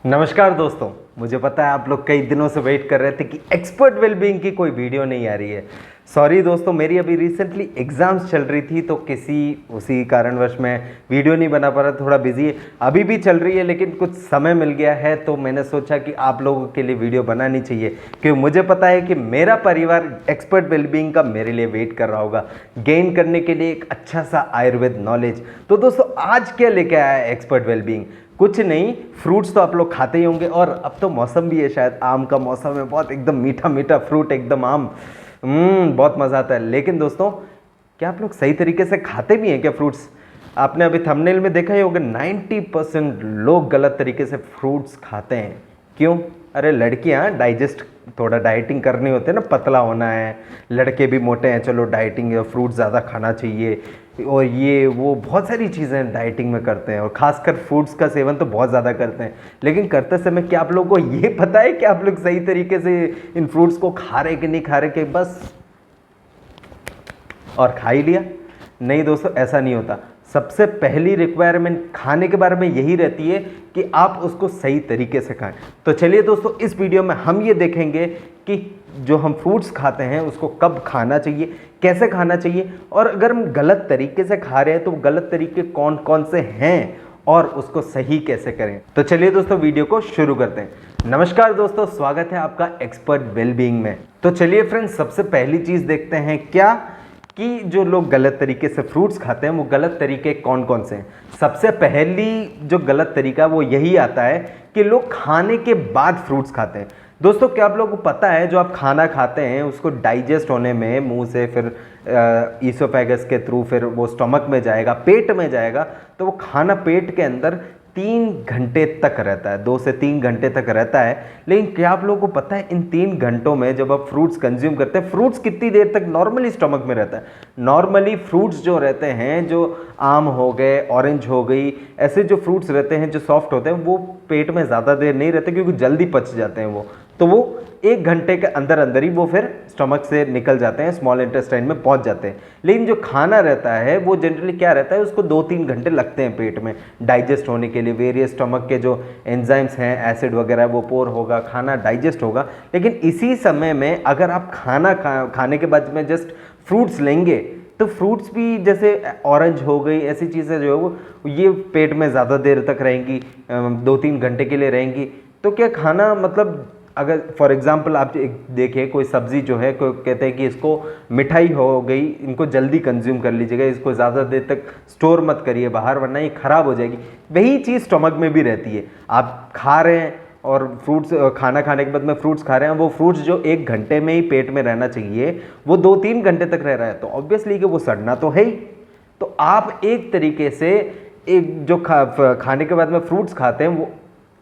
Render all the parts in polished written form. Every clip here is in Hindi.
नमस्कार दोस्तों। मुझे पता है आप लोग कई दिनों से वेट कर रहे थे कि एक्सपर्ट वेलबींग की कोई वीडियो नहीं आ रही है। सॉरी दोस्तों, मेरी अभी रिसेंटली एग्ज़ाम्स चल रही थी तो उसी कारणवश मैं वीडियो नहीं बना पा रहा, थोड़ा बिजी है। अभी भी चल रही है लेकिन कुछ समय मिल गया है तो मैंने सोचा कि आप लोगों के लिए वीडियो बनानी चाहिए, क्योंकि मुझे पता है कि मेरा परिवार एक्सपर्ट वेलबींग का मेरे लिए वेट कर रहा होगा, गेन करने के लिए एक अच्छा सा आयुर्वेद नॉलेज। तो दोस्तों आज क्या लेके आया है एक्सपर्ट वेलबींग? कुछ नहीं, फ्रूट्स तो आप लोग खाते ही होंगे और अब तो मौसम भी है, शायद आम का मौसम है, बहुत एकदम मीठा मीठा फ्रूट, एकदम आम। बहुत मज़ा आता है। लेकिन दोस्तों, क्या आप लोग सही तरीके से खाते भी हैं क्या फ्रूट्स? आपने अभी थंबनेल में देखा ही होगा 90% लोग गलत तरीके से फ्रूट्स खाते हैं। क्यों? अरे लड़कियां डाइजेस्ट, थोड़ा डाइटिंग करनी होती है ना, पतला होना है। लड़के भी मोटे हैं, चलो डाइटिंग, फ्रूट ज़्यादा खाना चाहिए, और ये वो बहुत सारी चीज़ें डाइटिंग में करते हैं, और ख़ासकर फ्रूट्स का सेवन तो बहुत ज़्यादा करते हैं। लेकिन करते समय क्या आप लोगों को ये पता है कि आप लोग सही तरीके से इन फ्रूट्स को खा रहे कि नहीं खा रहे, कि बस और खा ही लिया? नहीं दोस्तों, ऐसा नहीं होता। सबसे पहली रिक्वायरमेंट खाने के बारे में यही रहती है कि आप उसको सही तरीके से खाएं। तो चलिए दोस्तों, इस वीडियो में हम ये देखेंगे कि जो हम फ्रूट्स खाते हैं उसको कब खाना चाहिए, कैसे खाना चाहिए, और अगर हम गलत तरीके से खा रहे हैं तो गलत तरीके कौन कौन से हैं और उसको सही कैसे करें। तो चलिए दोस्तों, वीडियो को शुरू करते हैं। नमस्कार दोस्तों, स्वागत है आपका एक्सपर्ट वेलबींग में। तो चलिए फ्रेंड्स, सबसे पहली चीज़ देखते हैं क्या कि जो लोग गलत तरीके से फ्रूट्स खाते हैं वो गलत तरीके कौन कौन से हैं। सबसे पहली जो गलत तरीका वो यही आता है कि लोग खाने के बाद फ्रूट्स खाते हैं। दोस्तों, क्या आप लोगों को पता है जो आप खाना खाते हैं उसको डाइजेस्ट होने में मुंह से, फिर ईसोफेगस के थ्रू, फिर वो स्टमक में जाएगा, पेट में जाएगा, तो वो खाना पेट के अंदर 3 घंटे तक रहता है, 2 से 3 घंटे तक रहता है। लेकिन क्या आप लोगों को पता है इन 3 घंटों में जब आप फ्रूट्स कंज्यूम करते हैं, फ्रूट्स कितनी देर तक नॉर्मली स्टमक में रहता है? नॉर्मली फ्रूट्स जो रहते हैं, जो आम हो गए, ऑरेंज हो गई, ऐसे जो फ्रूट्स रहते हैं जो सॉफ्ट होते हैं, वो पेट में ज़्यादा देर नहीं रहते क्योंकि जल्दी पच जाते हैं वो। तो वो 1 घंटे के अंदर अंदर ही वो फिर स्टमक से निकल जाते हैं, स्मॉल इंटेस्टाइन में पहुंच जाते हैं। लेकिन जो खाना रहता है वो जनरली क्या रहता है, उसको 2-3 घंटे लगते हैं पेट में डाइजेस्ट होने के लिए। वेरियस स्टमक के जो एंजाइम्स हैं, एसिड वगैरह, वो पोर होगा, खाना डाइजेस्ट होगा। लेकिन इसी समय में अगर आप खाने के बाद में जस्ट फ्रूट्स लेंगे तो फ्रूट्स भी, जैसे ऑरेंज हो गई, ऐसी चीज़ें जो है वो ये पेट में ज़्यादा देर तक रहेंगी, 2-3 घंटे के लिए रहेंगी। तो क्या खाना, मतलब अगर फॉर एग्जांपल आप देखिए, कोई सब्ज़ी जो है, कोई कहते हैं कि इसको मिठाई हो गई, इनको जल्दी कंज्यूम कर लीजिएगा, इसको ज़्यादा देर तक स्टोर मत करिए बाहर वरना ये ख़राब हो जाएगी। वही चीज़ स्टमक में भी रहती है। आप खा रहे हैं और फ्रूट्स, खाना खाने के बाद में फ्रूट्स खा रहे हैं, वो फ्रूट्स जो 1 घंटे में ही पेट में रहना चाहिए वो 2-3 घंटे तक रह रहा है, तो ऑब्वियसली कि वो सड़ना तो है ही। तो आप एक तरीके से एक जो खाने के बाद में फ्रूट्स खाते हैं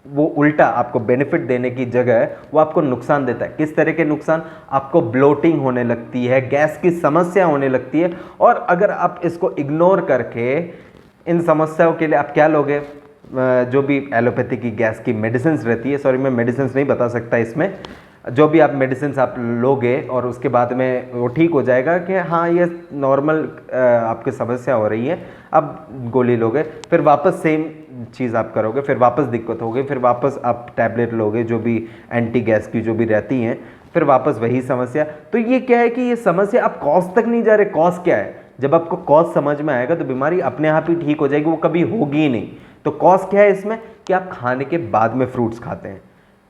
वो उल्टा आपको बेनिफिट देने की जगह वो आपको नुकसान देता है। किस तरह के नुकसान? आपको ब्लोटिंग होने लगती है, गैस की समस्या होने लगती है, और अगर आप इसको इग्नोर करके इन समस्याओं के लिए आप क्या लोगे, जो भी एलोपैथी की गैस की मेडिसिन रहती है, सॉरी मैं मेडिसिन नहीं बता सकता इसमें, जो भी आप मेडिसिन आप लोगे और उसके बाद में वो ठीक हो जाएगा कि हाँ ये नॉर्मल आपकी समस्या हो रही है, अब गोली लोगे, फिर वापस सेम चीज़ आप करोगे, फिर वापस दिक्कत होगी, फिर वापस आप टैबलेट लोगे जो भी एंटी गैस की जो भी रहती हैं, फिर वापस वही समस्या। तो ये क्या है कि ये समस्या आप कॉज तक नहीं जा रहे। कॉज क्या है? जब आपको कॉज समझ में आएगा तो बीमारी अपने आप ही ठीक हो जाएगी, वो कभी होगी ही नहीं। तो कॉज क्या है इसमें? कि आप खाने के बाद में फ्रूट्स खाते हैं।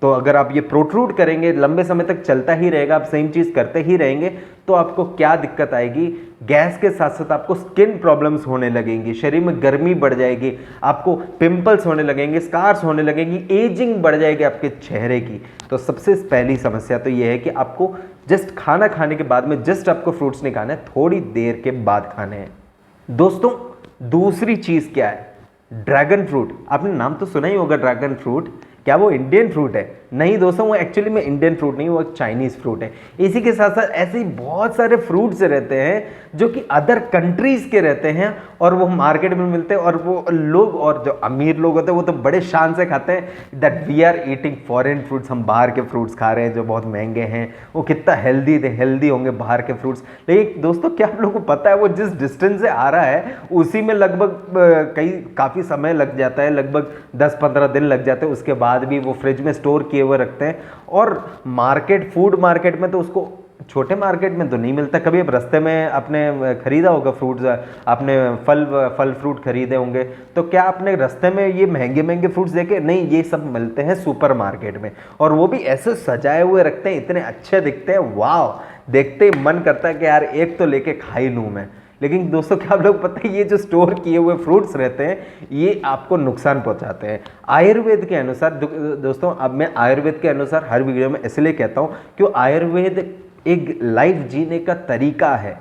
तो अगर आप ये प्रोट्रूड करेंगे, लंबे समय तक चलता ही रहेगा, आप सेम चीज़ करते ही रहेंगे, तो आपको क्या दिक्कत आएगी? गैस के साथ साथ आपको स्किन प्रॉब्लम्स होने लगेंगी, शरीर में गर्मी बढ़ जाएगी, आपको पिंपल्स होने लगेंगे, स्कार्स होने लगेंगी, एजिंग बढ़ जाएगी आपके चेहरे की। तो सबसे पहली समस्या तो ये है कि आपको जस्ट खाना खाने के बाद में जस्ट आपको फ्रूट्स नहीं खाने हैं, थोड़ी देर के बाद खाने हैं। दोस्तों, दूसरी चीज़ क्या है? Dragon fruit. आपने नाम तो सुना ही होगा, ड्रैगन फ्रूट। क्या वो इंडियन फ्रूट है? नहीं दोस्तों, वो एक्चुअली में इंडियन फ्रूट नहीं, वो एक चाइनीज़ फ्रूट है। इसी के साथ साथ ऐसे ही बहुत सारे फ्रूट्स रहते हैं जो कि अदर कंट्रीज़ के रहते हैं और वो मार्केट में मिलते हैं, और वो लोग, और जो अमीर लोग होते हैं वो तो बड़े शान से खाते हैं that we are eating foreign fruits, हम बाहर के फ्रूट्स खा रहे हैं जो बहुत महंगे हैं, वो कितना हेल्दी होंगे बाहर के फ्रूट्स। लेकिन दोस्तों, क्या आप लोगों को पता है वो जिस डिस्टेंस से आ रहा है उसी में लगभग काफ़ी समय लग जाता है, लगभग 10-15 दिन लग जाते हैं, उसके बाद बाद भी वो फ्रिज में स्टोर किए हुए रखते हैं। और फूड मार्केट में तो उसको, छोटे मार्केट में तो नहीं मिलता। कभी अब रास्ते में आपने खरीदा होगा फ्रूट्स, आपने फल फ्रूट खरीदे होंगे, तो क्या आपने रास्ते में ये महंगे महंगे फ्रूट्स देखे? नहीं, ये सब मिलते हैं सुपर मार्केट में, और वो भी ऐसे सजाए हुए रखते हैं, इतने अच्छे दिखते हैं, वाह, देखते ही मन करता है कि यार एक तो लेके खा ही लूँ मैं। लेकिन दोस्तों क्या आप लोग पता है, ये जो स्टोर किए हुए फ्रूट्स रहते हैं ये आपको नुकसान पहुंचाते हैं। आयुर्वेद के अनुसार दोस्तों, अब मैं आयुर्वेद के अनुसार हर वीडियो में इसलिए कहता हूँ क्यों आयुर्वेद एक लाइफ जीने का तरीका है।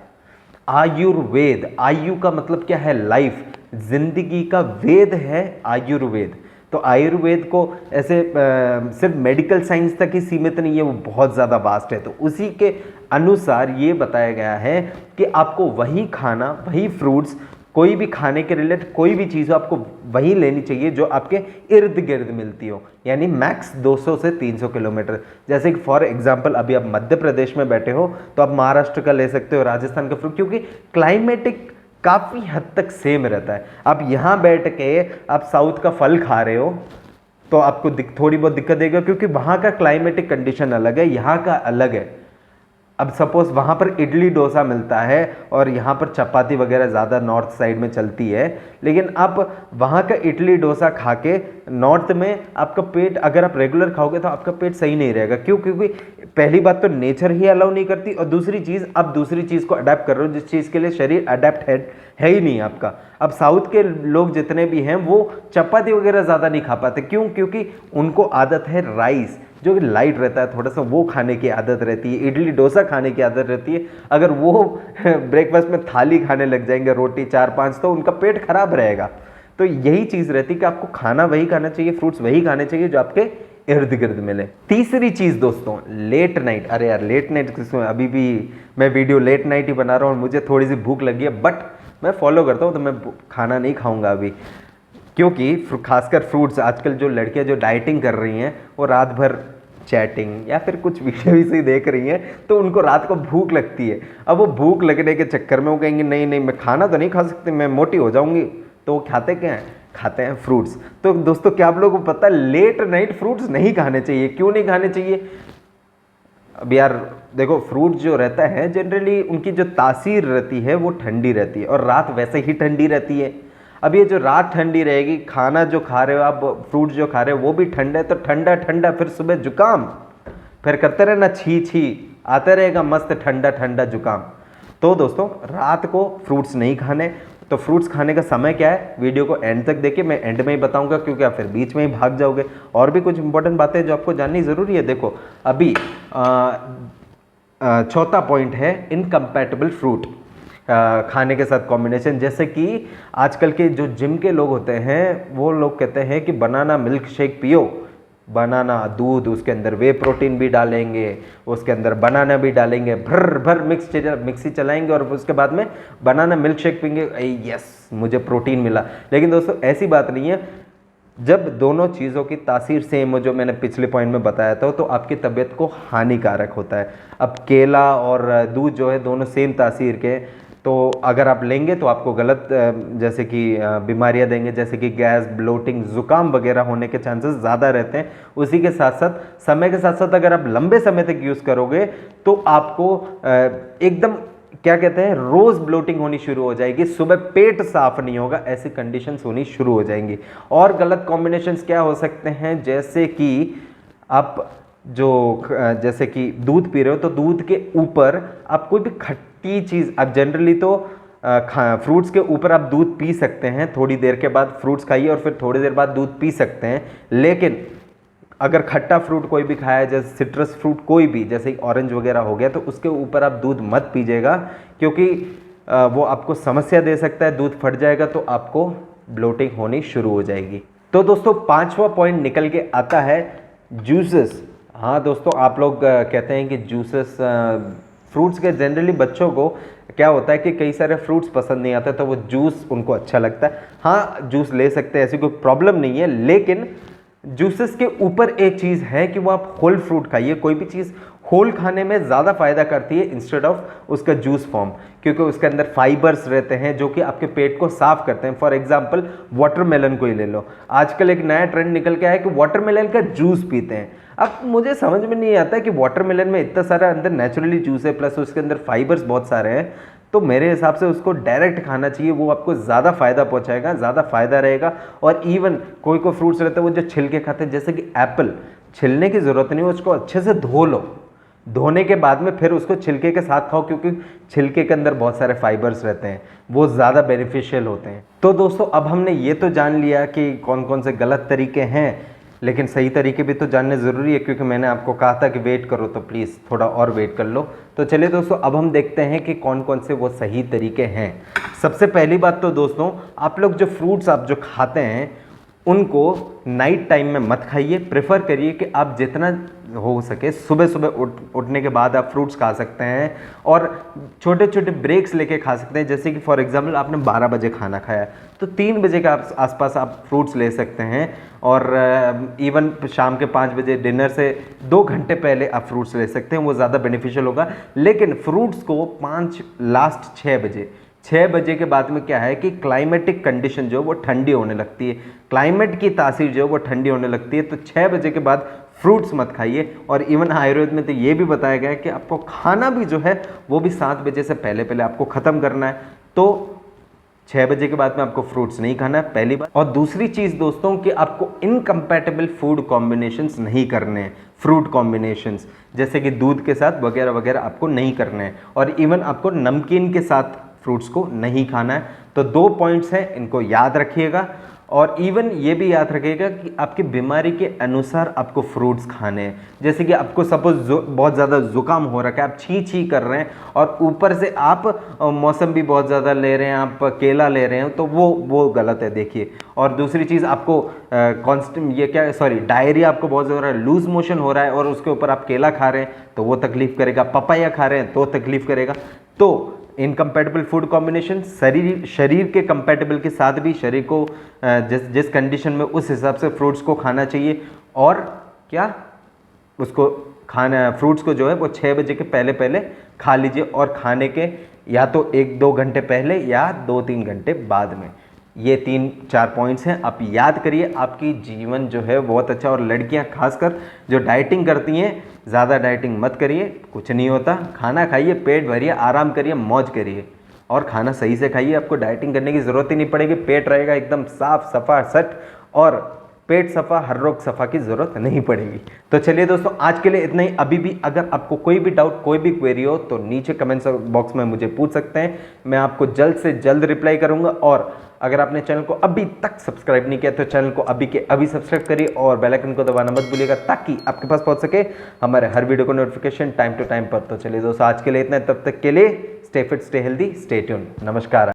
आयुर्वेद, आयु का मतलब क्या है? लाइफ, जिंदगी का वेद है आयुर्वेद। तो आयुर्वेद को ऐसे सिर्फ मेडिकल साइंस तक ही सीमित नहीं है, वो बहुत ज़्यादा वास्ट है। तो उसी के अनुसार ये बताया गया है कि आपको वही खाना, वही फ्रूट्स, कोई भी खाने के रिलेटेड कोई भी चीज़ हो आपको वही लेनी चाहिए जो आपके इर्द गिर्द मिलती हो, यानी मैक्स 200 से 300 किलोमीटर। जैसे कि फॉर एग्जांपल अभी आप मध्य प्रदेश में बैठे हो तो आप महाराष्ट्र का ले सकते हो, राजस्थान का फ्रूट, क्योंकि क्लाइमेटिक काफ़ी हद तक सेम रहता है। आप यहाँ बैठ के आप साउथ का फल खा रहे हो तो आपको थोड़ी बहुत दिक्कत देगा, क्योंकि वहाँ का क्लाइमेटिक कंडीशन अलग है, यहाँ का अलग है। अब सपोज वहाँ पर इडली डोसा मिलता है और यहाँ पर चपाती वगैरह ज़्यादा नॉर्थ साइड में चलती है, लेकिन आप वहाँ का इडली डोसा खा के नॉर्थ में आपका पेट, अगर आप रेगुलर खाओगे तो आपका पेट सही नहीं रहेगा। क्यों? क्योंकि पहली बात तो नेचर ही अलाउ नहीं करती, और दूसरी चीज़ आप दूसरी चीज़ को अडेप्ट कर रहे हो जिस चीज़ के लिए शरीर अडेप्ट है ही नहीं आपका। अब साउथ के लोग जितने भी हैं वो चपाती वगैरह ज़्यादा नहीं खा पाते। क्यों? क्योंकि उनको आदत है राइस, जो लाइट रहता है थोड़ा सा, वो खाने की आदत रहती है, इडली डोसा खाने की आदत रहती है। अगर वो ब्रेकफास्ट में थाली खाने लग जाएंगे, रोटी 4-5, तो उनका पेट खराब रहेगा। तो यही चीज़ रहती है कि आपको खाना वही खाना चाहिए, फ्रूट्स वही खाने चाहिए जो आपके इर्द गिर्द मिले। तीसरी चीज़ दोस्तों, लेट नाइट। अरे यार लेट नाइट किसमें, अभी भी मैं वीडियो लेट नाइट ही बना रहा हूँ और मुझे थोड़ी सी भूख लगी है, बट मैं फॉलो करता हूँ तो मैं खाना नहीं खाऊंगा अभी, क्योंकि खासकर फ्रूट्स, आजकल जो लड़कियाँ जो डाइटिंग कर रही हैं वो रात भर चैटिंग या फिर कुछ वीडियो इसे देख रही हैं, तो उनको रात को भूख लगती है। अब वो भूख लगने के चक्कर में वो कहेंगे नहीं नहीं मैं खाना तो नहीं खा सकती, मैं मोटी हो जाऊंगी, तो वो खाते क्या हैं? खाते हैं फ्रूट्स। तो दोस्तों क्या आप लोगों को पता है लेट नाइट फ्रूट्स नहीं खाने चाहिए? क्यों नहीं खाने चाहिए? अब यार देखो, फ्रूट जो रहता है जनरली उनकी जो तासीर रहती है वो ठंडी रहती है, और रात वैसे ही ठंडी रहती है। अब ये जो रात ठंडी रहेगी, खाना जो खा रहे हो आप, फ्रूट जो खा रहे हो वो भी ठंडा है, तो ठंडा ठंडा फिर सुबह जुकाम, फिर करते रहना छी छी, आता रहेगा मस्त ठंडा ठंडा जुकाम। तो दोस्तों रात को फ्रूट्स नहीं खाने। तो फ्रूट्स खाने का समय क्या है, वीडियो को एंड तक देखिए, मैं एंड में ही बताऊंगा, क्योंकि आप फिर बीच में ही भाग जाओगे। और भी कुछ इंपॉर्टेंट बातें जो आपको जाननी ज़रूरी है। देखो अभी चौथा पॉइंट है इनकम्पैटिबल फ्रूट खाने के साथ कॉम्बिनेशन। जैसे कि आजकल के जो जिम के लोग होते हैं वो लोग कहते हैं कि बनाना मिल्क शेक पियो, बनाना दूध, उसके अंदर वे प्रोटीन भी डालेंगे, उसके अंदर बनाना भी डालेंगे, भर भर मिक्सी चलाएंगे और उसके बाद में बनाना मिल्क शेक पीएंगे, यस मुझे प्रोटीन मिला। लेकिन दोस्तों ऐसी बात नहीं है। जब दोनों चीज़ों की तासीर सेम हो, जो मैंने पिछले पॉइंट में बताया था, तो आपकी तबीयत को हानिकारक होता है। अब केला और दूध जो है दोनों सेम तासीर के, तो अगर आप लेंगे तो आपको गलत जैसे कि बीमारियां देंगे, जैसे कि गैस, ब्लोटिंग, जुकाम वगैरह होने के चांसेस ज़्यादा रहते हैं। उसी के साथ साथ समय के साथ साथ अगर आप लंबे समय तक यूज़ करोगे तो आपको एकदम क्या कहते हैं, रोज़ ब्लोटिंग होनी शुरू हो जाएगी, सुबह पेट साफ नहीं होगा, ऐसी कंडीशंस होनी शुरू हो जाएंगी। और गलत कॉम्बिनेशंस क्या हो सकते हैं, जैसे कि आप जैसे कि दूध पी रहे हो तो दूध के ऊपर आप कोई भी खट्टी चीज़, आप जनरली तो फ्रूट्स के ऊपर आप दूध पी सकते हैं, थोड़ी देर के बाद फ्रूट्स खाइए और फिर थोड़ी देर बाद दूध पी सकते हैं। लेकिन अगर खट्टा फ्रूट कोई भी खाया, जैसे सिट्रस फ्रूट कोई भी, जैसे ऑरेंज वगैरह हो गया, तो उसके ऊपर आप दूध मत पीजिएगा, क्योंकि वो आपको समस्या दे सकता है, दूध फट जाएगा तो आपको ब्लोटिंग होनी शुरू हो जाएगी। तो दोस्तों पांचवा पॉइंट निकल के आता है जूसेस। हाँ दोस्तों, आप लोग कहते हैं कि जूसेस फ्रूट्स के, जनरली बच्चों को क्या होता है कि कई सारे फ्रूट्स पसंद नहीं आते तो वो जूस उनको अच्छा लगता है। हाँ जूस ले सकते हैं, ऐसी कोई प्रॉब्लम नहीं है, लेकिन जूसेस के ऊपर एक चीज़ है कि वो आप होल फ्रूट खाइए। कोई भी चीज़ होल खाने में ज़्यादा फायदा करती है इंस्टेड ऑफ उसका जूस फॉर्म, क्योंकि उसके अंदर फाइबर्स रहते हैं जो कि आपके पेट को साफ करते हैं। फॉर एग्जांपल वाटरमेलन को ही ले लो, आजकल एक नया ट्रेंड निकल के आया कि वाटरमेलन का जूस पीते हैं। अब मुझे समझ में नहीं आता कि वाटरमेलन में इतना सारा अंदर नेचुरली जूस है, प्लस उसके अंदर फाइबर्स बहुत सारे हैं, तो मेरे हिसाब से उसको डायरेक्ट खाना चाहिए, वो आपको ज़्यादा फायदा पहुंचाएगा, ज़्यादा फायदा रहेगा। और इवन कोई कोई फ्रूट्स रहते हैं वो जो छिलके खाते हैं, जैसे कि एप्पल, छिलने की ज़रूरत नहीं है, उसको अच्छे से धो लो, धोने के बाद में फिर उसको छिलके के साथ खाओ, क्योंकि छिलके के अंदर बहुत सारे फाइबर्स रहते हैं, वो ज़्यादा बेनिफिशियल होते हैं। तो दोस्तों अब हमने ये तो जान लिया कि कौन कौन से गलत तरीके हैं, लेकिन सही तरीके भी तो जानने ज़रूरी है, क्योंकि मैंने आपको कहा था कि वेट करो, तो प्लीज़ थोड़ा और वेट कर लो। तो चलिए दोस्तों अब हम देखते हैं कि कौन कौन से वो सही तरीके हैं। सबसे पहली बात तो दोस्तों, आप लोग जो फ्रूट्स आप जो खाते हैं उनको नाइट टाइम में मत खाइए। प्रेफर करिए कि आप जितना हो सके सुबह सुबह उठने के बाद आप फ्रूट्स खा सकते हैं, और छोटे छोटे ब्रेक्स लेके खा सकते हैं। जैसे कि फॉर एग्जांपल आपने 12 बजे खाना खाया तो 3 बजे के आसपास आप फ्रूट्स ले सकते हैं, और इवन शाम के 5 बजे डिनर से 2 घंटे पहले आप फ्रूट्स ले सकते हैं, वो ज़्यादा बेनिफिशियल होगा। लेकिन फ्रूट्स को लास्ट 6 बजे के बाद में क्या है कि क्लाइमेटिक कंडीशन जो है वो ठंडी होने लगती है, क्लाइमेट की तासीर जो है वो ठंडी होने लगती है, तो 6 बजे के बाद फ्रूट्स मत खाइए। और इवन आयुर्वेद में तो ये भी बताया गया है कि आपको खाना भी जो है वो भी 7 बजे से पहले पहले आपको ख़त्म करना है, तो 6 बजे के बाद में आपको फ्रूट्स नहीं खाना है, पहली बात। और दूसरी चीज़ दोस्तों कि आपको इनकम्पैटिबल फूड कॉम्बिनेशंस नहीं करने हैं, फ्रूट कॉम्बिनेशंस जैसे कि दूध के साथ वगैरह वगैरह आपको नहीं करने हैं, और इवन आपको नमकीन के साथ फ्रूट्स को नहीं खाना है। तो 2 पॉइंट्स हैं, इनको याद रखिएगा। और इवन ये भी याद रखिएगा कि आपकी बीमारी के अनुसार आपको फ्रूट्स खाने हैं। जैसे कि आपको सपोज बहुत ज़्यादा ज़ुकाम हो रखा है, आप छी कर रहे हैं, और ऊपर से आप मौसमी बहुत ज़्यादा ले रहे हैं, आप केला ले रहे हैं, तो वो गलत है, देखिए। और दूसरी चीज़ आपको डायरिया आपको बहुत ज़्यादा लूज मोशन हो रहा है, और उसके ऊपर आप केला खा रहे हैं तो वो तकलीफ़ करेगा, पपाया खा रहे हैं तो तकलीफ़ करेगा। तो इनकम्पैटिबल फूड कॉम्बिनेशन शरीर के कंपैटिबल के साथ भी शरीर को जिस कंडीशन में उस हिसाब से फ्रूट्स को खाना चाहिए। और क्या उसको खाना, फ्रूट्स को जो है वो 6 बजे के पहले पहले खा लीजिए, और खाने के या तो 1-2 घंटे पहले या 2-3 घंटे बाद में। ये 3-4 पॉइंट्स हैं, आप याद करिए, आपकी जीवन जो है बहुत अच्छा। और लड़कियां खासकर जो डाइटिंग करती हैं, ज़्यादा डाइटिंग मत करिए, कुछ नहीं होता, खाना खाइए, पेट भरिए, आराम करिए, मौज करिए, और खाना सही से खाइए। आपको डाइटिंग करने की ज़रूरत ही नहीं पड़ेगी, पेट रहेगा एकदम साफ सफा सट, और पेट सफ़ा, हर रोग सफ़ा की ज़रूरत नहीं पड़ेगी। तो चलिए दोस्तों आज के लिए इतना ही। अभी भी अगर आपको कोई भी डाउट, कोई भी क्वेरी हो तो नीचे कमेंट बॉक्स में मुझे पूछ सकते हैं, मैं आपको जल्द से जल्द रिप्लाई करूंगा। और अगर आपने चैनल को अभी तक सब्सक्राइब नहीं किया तो चैनल को अभी के अभी सब्सक्राइब करिए, और बेल आइकन को दबाना मत भूलिएगा, ताकि आपके पास पहुंच सके हमारे हर वीडियो को नोटिफिकेशन टाइम टू टाइम पर। तो चलिए दोस्तों आज के लिए इतना, तब तक के लिए stay fit, stay healthy, stay tuned, नमस्कार।